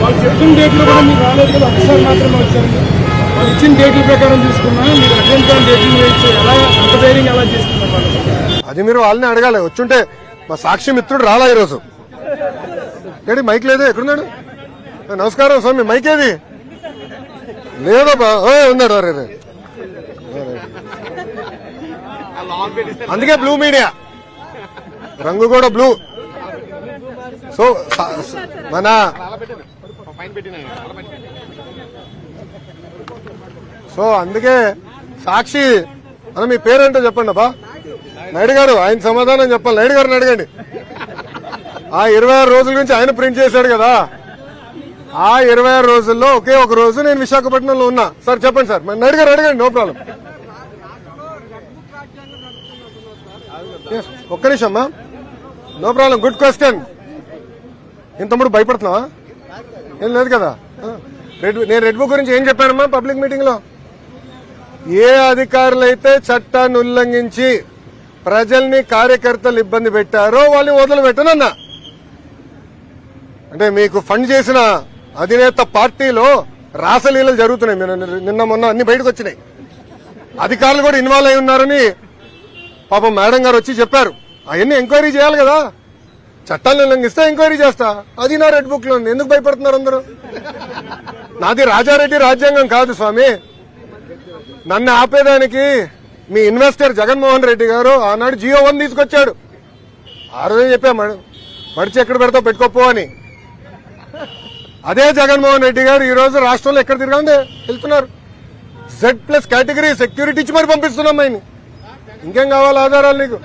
వాళ్ళు చెప్పిన డేట్లు కూడా మీరు రాలేదు కదా, ఒకసారి మాత్రమే వచ్చారు. వాళ్ళు ఇచ్చిన డేట్ల ప్రకారం తీసుకున్నా మీరు అటెండ్ కాని డేట్లు వేయచ్చు. ఎలా అంత ధైర్యం ఎలా చేస్తున్నారు వాళ్ళు? అది మీరు వాళ్ళని అడగాలి. వచ్చుంటే మా సాక్షి మిత్రుడు రాలా ఈరోజు. ఏడి మైక్ లేదే, ఎక్కడున్నాడు? నమస్కారం స్వామి, మైక్ ఏది లేదబ్బా. ఉన్నాడు. అరే అందుకే బ్లూ మీడియా, రంగు కూడా బ్లూ. సో మన అందుకే సాక్షి అన్న, మీ పేరేంటో చెప్పండి అబ్బా. నాయుడు గారు, ఆయన సమాధానం చెప్పాలి. నాయుడు గారిని అడగండి. ఆ 26 రోజుల గురించి ఆయన ప్రింట్ చేశాడు కదా. ఆ 26 రోజుల్లో ఒకే ఒక రోజు నేను విశాఖపట్నంలో ఉన్నా. సార్ చెప్పండి సార్. నాయుడు గారు అడగండి, నో ప్రాబ్లం. ఒక్క నిమిషం అమ్మా, నో ప్రాబ్లం. Good question. ఇంత తమ్ముడు భయపడుతున్నావా? ఏం లేదు కదా. నేను రెడ్ బుక్ గురించి ఏం చెప్పానమ్మా పబ్లిక్ మీటింగ్ లో? ఏ అధికారులైతే చట్టాన్ని ఉల్లంఘించి ప్రజల్ని, కార్యకర్తలు ఇబ్బంది పెట్టారో వాళ్ళని వదిలిపెట్టనన్నా. అంటే మీకు ఫండ్ చేసిన అధినేత పార్టీలో రాసలీలలు జరుగుతున్నాయి. నిన్న మొన్న అన్ని బయటకు వచ్చినాయి. అధికారులు కూడా ఇన్వాల్వ్ అయి ఉన్నారని పాపం మేడం గారు వచ్చి చెప్పారు. అవన్నీ ఎంక్వైరీ చేయాలి కదా. చట్టాలను ఉల్లంఘిస్తే ఎంక్వైరీ చేస్తా. అది నా రెడ్ బుక్ లో ఉంది. ఎందుకు భయపడుతున్నారు అందరూ? నాది రాజారెడ్డి రాజ్యాంగం కాదు స్వామి. నన్ను ఆపేదానికి మీ ఇన్వెస్టర్ జగన్మోహన్ రెడ్డి గారు ఆనాడు జియో 1 తీసుకొచ్చాడు. ఆ రోజే చెప్పా, మడిచి ఎక్కడ పెడతావు పెట్టుకోపో అని. అదే జగన్మోహన్ రెడ్డి గారు ఈ రోజు రాష్ట్రంలో ఎక్కడ తిరగండి వెళ్తున్నారు. Z+ కేటగిరీ సెక్యూరిటీ ఇచ్చి మరి పంపిస్తున్నాం ఆయన్ని. ఇంకేం కావాలి ఆధారాలు నీకు?